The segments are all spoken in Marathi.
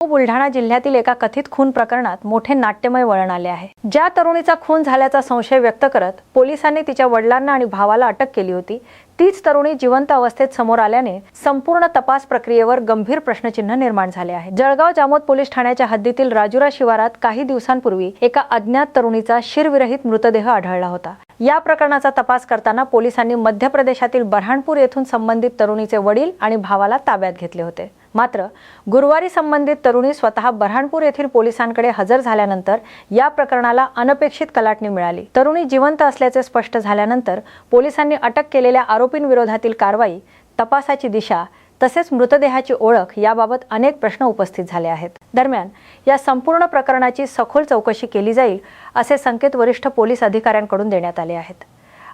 बुलढाणा जिल्ह्यातील एका कथित खून प्रकरणात मोठे नाट्यमय वळण आले आहे। ज्या तरुणीचा खून झाल्याचा संशय व्यक्त करत पोलिसांनी तिच्या वडिलांना आणि भावाला अटक केली होती, तीच तरुणी जिवंत अवस्थेत समोर आल्याने संपूर्ण तपास प्रक्रियेवर गंभीर प्रश्नचिन्ह निर्माण झाले आहे। जळगाव जामोद पोलीस ठाण्याच्या हद्दीतील राजुरा शिवारात काही दिवसांपूर्वी एका अज्ञात तरुणीचा शिरविरहित मृतदेह आढळला होता। या प्रकरणाचा तपास करताना पोलिसांनी मध्य प्रदेशातील बऱ्हाणपूर येथून संबंधित तरुणीचे वडील आणि भावाला ताब्यात घेतले होते। मात्र गुरुवारी संबंधित तरुणी स्वतः बऱ्हाणपूर येथील पोलिसांकडे हजर झाल्यानंतर या प्रकरणाला अनपेक्षित कलाटणी मिळाली। तरुणी जिवंत असल्याचे स्पष्ट झाल्यानंतर पोलिसांनी अटक केलेल्या आरोपींविरोधातील कारवाई, तपासाची दिशा तसेच मृतदेहाची ओळख याबाबत अनेक प्रश्न उपस्थित झाले आहेत। दरम्यान या संपूर्ण प्रकरणाची सखोल चौकशी केली जाईल असे संकेत वरिष्ठ पोलीस अधिकाऱ्यांकडून देण्यात आले आहेत।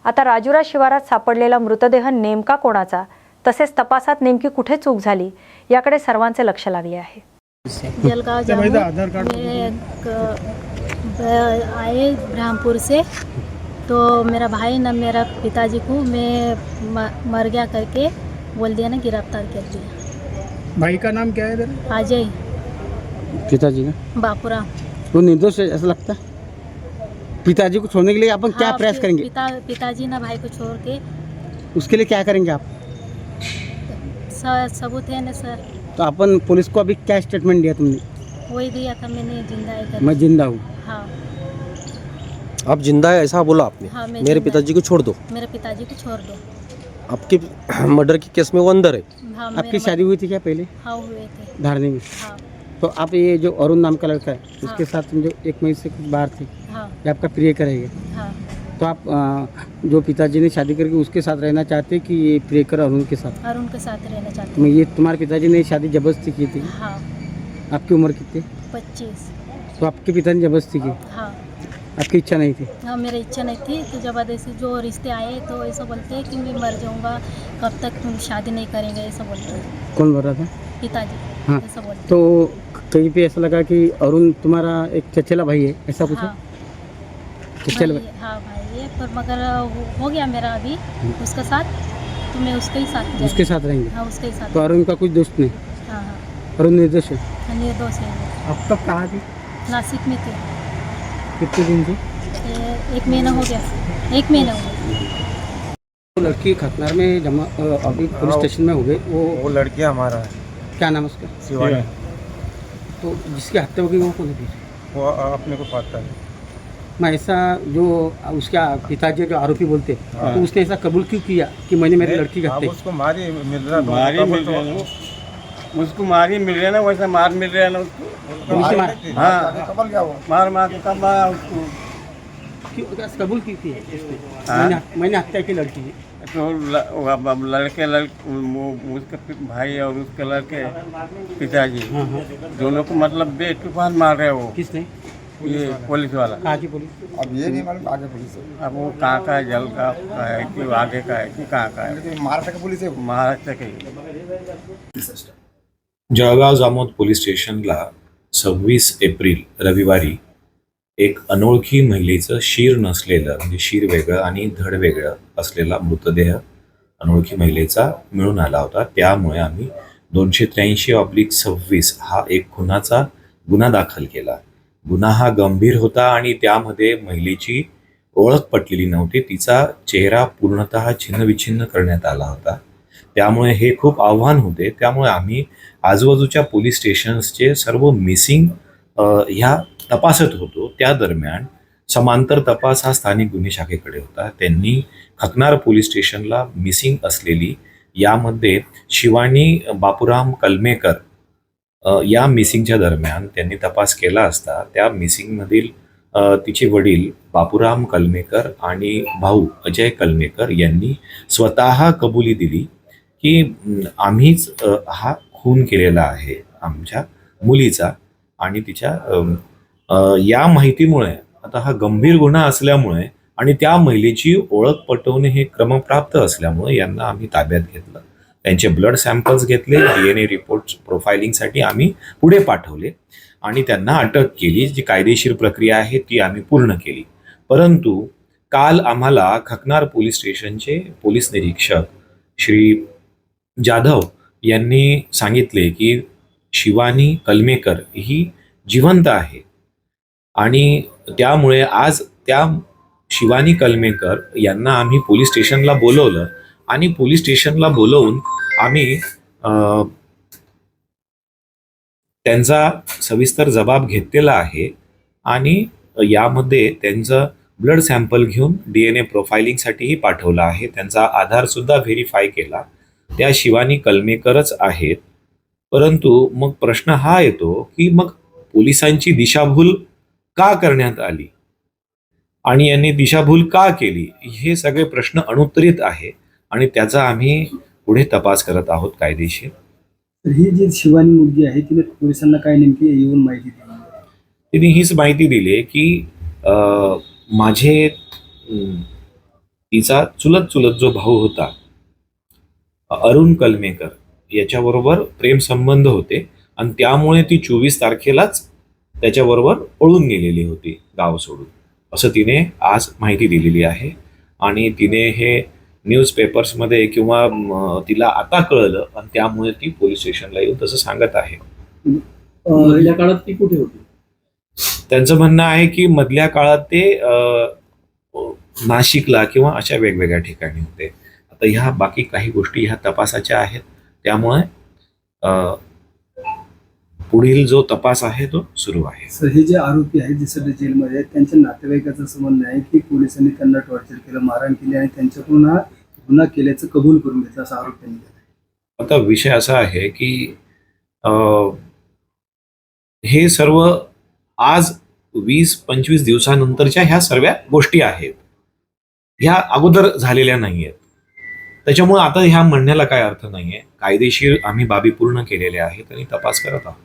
आता राजुरा शिवारात सापडलेला मृतदेह नेमका कोणाचा तसेच तपासात नेमकी कुठे चूक झाली याकडे सर्वांचे लक्ष लागले आहे। जलगांव जामोद में आए ब्रह्मपुर से, तो मेरा भाई ना मेरा पिताजी को मैं मर गया करके बोल दिया ना, गिरफ्तार कर दिया। भाई का नाम क्या है तेरा? अजय। पिताजी का बापूराम। वो निर्दोष है ऐसा लगता है। पिताजी को छोड़ने के लिए अपन क्या प्रयास करेंगे? पिताजी ना भाई को छोड़ के उसके लिए क्या करेंगे आप? सबूत है ना सर। तो अपन पुलिस को अभी क्या स्टेटमेंट दिया तुमने? वही दिया था मैंने, जिंदा है। मैं जिंदा हूँ। हाँ आप जिंदा है ऐसा बोला आपने? हाँ, मेरे पिताजी को छोड़ दो। मेरे पिताजी को छोड़ दो। आपकी मर्डर के केस में वो अंदर है। हाँ, आपकी शादी हुई थी क्या पहले? हाँ हुए थे। धारणी में? हाँ तो आप ये जो अरुण नाम का लड़का है उसके साथ तुम जो 1 महीने से कुछ बाहर थे, हाँ ये आपका प्रिय करेगा? हाँ। तो आप जो पिताजी ने शादी करके उसके साथ रहना चाहते कि ये प्रियकर अरुण के साथ? अरुण के साथ रहना चाहते तो ये तुम्हारे पिताजी ने शादी जबरदस्ती की थी? हैं। हाँ आपकी उम्र कितनी? 25। तो आपके पिता ने जबरदस्ती की? हाँ आपकी इच्छा नहीं थी? हाँ, मेरी इच्छा नहीं थी। तो जबरदस्ती जो रिश्ते आए तो ऐसा बोलते हैं कि मैं मर जाऊंगा, कब तक तुम शादी नहीं करेंगे, ऐसा बोलते हैं। कौन बोल रहा था? पिताजी। हाँ। ऐसा बोलते तो कहीं पे ऐसा लगा कि अरुण तुम्हारा एक चचेला भाई है, ऐसा कुछ है? हाँ चचेला भाई, हाँ भाई है, पर मगर हो गया मेरा अभी उसके साथ, तो मैं उसके ही साथ जाऊंगी। उसके साथ रहेंगे? हाँ उसके ही साथ। तो अरुण का कुछ दोस्त नहीं? हाँ हाँ, अरुण निर्दोष है? निर्दोष है वो। अब तक कहाँ थी? नासिक में थे। कितने दिन थी? 1 महीना हो गया। 1 महीना हो गया। वो लड़की खतनार में जमा अभी पुलिस स्टेशन में हो गई। वो लड़की हमारा है, क्या नाम है उसका? शिवानी। तो जिसकी हत्या हो गई वो कौन है? वो अपने को पता है। मैं ऐसा जो उसका पिताजी जो आरोपी बोलते हाँ। तो उसने ऐसा कबूल क्यों किया कि मैंने मेरी लड़की की अब हत्या? उसको मारी मिल रहा, उसको मार ही मिल रहा है ना, वैसा मार मिल रहा है ना उसको। पुलिस ने मारा? हाँ कबल गया वो। मार मार के तब मारा उसको। क्यों कबूल की थी उसने? हाँ। मैंने हत्या की लड़की की। तो लड़के उसके भाई और उसके लड़के पिताजी हाँ हाँ। दोनों को मतलब बेतुफान मार रहे हैं वो। किसने? ये पुलिस वाला। कहाँ की पुलिस? अब ये नहीं मालूम आगे पुलिस है। अब वो कहाँ का है, जलगांव का है कि आगे का है कि कहाँ का है? लेकिन महाराष्ट्र का पुलिस है वो। महाराष्ट्र के ही। जळगाव जामोद पोलीस स्टेशनला 26 एप्रिल रविवारी एक अनोळखी महिलेचं शीर नसलेलं म्हणजे शीर वेगळं आणि धड वेगळं असलेला मृतदेह अनोळखी महिलेचा मिळून आला होता। त्यामुळे आम्ही 283/26 हा एक खुनाचा गुन्हा दाखल केला। गुन्हा हा गंभीर होता आणि त्यामध्ये महिलेची ओळख पटलेली नव्हती, तिचा चेहरा पूर्णतः छिन्नविछिन्न करण्यात आला होता। त्यामुळे हे खूप आव्हान होते। त्यामुळे आम्ही आजूबाजूच्या पोलीस स्टेशन्सचे सर्व मिसिंग ह्या तपासत होतो। त्या दरम्यान समांतर तपास हा स्थानिक गुन्हे शाखेकडे होता। त्यांनी खकनार पोलीस स्टेशनला मिसिंग असलेली यामध्ये शिवानी बापूराम कलमेकर या मिसिंगच्या दरम्यान त्यांनी तपास केला असता त्या मिसिंगमधील तिचे वडील बापूराम कलमेकर आणि भाऊ अजय कलमेकर यांनी स्वतः कबुली दिली की आम्हीच हा खून केलेला आहे आमच्या मुलीचा। आणि तिच्या या माहितीमुळे आता हा गंभीर गुन्हा असल्यामुळे आणि त्या महिलेची ओळख पटवणे हे क्रमप्राप्त असल्यामुळे यांना आम्ही ताब्यात घेतलं। त्यांचे ब्लड सॅम्पल्स घेतले, DNA रिपोर्ट्स प्रोफायलिंगसाठी आम्ही पुढे पाठवले आणि त्यांना अटक केली। जी कायदेशीर प्रक्रिया आहे ती आम्ही पूर्ण केली। परंतु काल आम्हाला खकनार पोलीस स्टेशनचे पोलीस निरीक्षक श्री जाधव यांनी सांगितले की शिवानी कलमेकर ही जिवंत आहे आणि त्यामुळे आज त्या शिवानी कलमेकर यांना आम्ही पोलीस स्टेशनला बोलवलं आणि पोलीस स्टेशनला बोलवून आम्ही त्यांचा सविस्तर जबाब घेतलेला आहे आणि यामध्ये त्यांचं ब्लड सॅम्पल घेऊन DNA प्रोफायलिंगसाठीही पाठवलं आहे. त्यांचा आधार सुद्धा व्हेरीफाय केला. त्या शिवानी कलमेकरच आहेत. परंतु मग प्रश्न हा येतो की मग पोलिसांची दिशाभूल का करण्यात आली आणि यांनी दिशाभूल का केली, हे सगळे प्रश्न अनुत्तरित आहे आणि त्याचा आम्ही पुढे तपास करत आहोत कायदेशीर. तर ही जी शिवानी मुलगी आहे तिने पोलिसांना काय नेमकी येऊन माहिती दिली? तिने हीच माहिती दिली की माझे तिचा चुलत जो भाऊ होता अरुण कलमेकर याच्याबरोबर प्रेम संबंध होते आणि त्यामुळे ती 24 तारखेलाच त्याच्याबरोबर पळून गेलेली होती गाव सोडून, असं तिने आज माहिती दिलेली आहे. आणि तिने हे न्यूजपेपर्समध्ये किंवा तिला आता कळलं आणि त्यामुळे ती पोलीस स्टेशनला येऊन तसं सांगत आहे. मधल्या काळात ती कुठे होती? त्यांचं म्हणणं आहे की मधल्या काळात ते नाशिकला किंवा अशा वेगवेगळ्या ठिकाणी होते. आता ह्या बाकी काही गोष्टी ह्या तपासाच्या आहेत, त्यामुळे पुढील जो तपास आहे तो सुरू आहे. सर, हे जे आरोपी आहेत जे सध्या जेलमध्ये आहेत त्यांच्या नातेवाईकाचं असं म्हणणं आहे की पोलिसांनी त्यांना टॉर्चर केलं, मारहाण केली आणि त्यांच्याकडून हा गुन्हा केल्याचं कबूल करून घेतलं, असा आरोप त्यांनी केला. आता विषय असा आहे की हे सर्व आज 20-25 दिवसानंतरच्या ह्या सर्व गोष्टी आहेत, ह्या अगोदर झालेल्या नाही आहेत. त्याच्यामुळे आता ह्या म्हणण्याला काय अर्थ नाहीये. कायदेशीर आम्ही बाबी पूर्ण केलेल्या आहेत आणि तपास करत आहोत.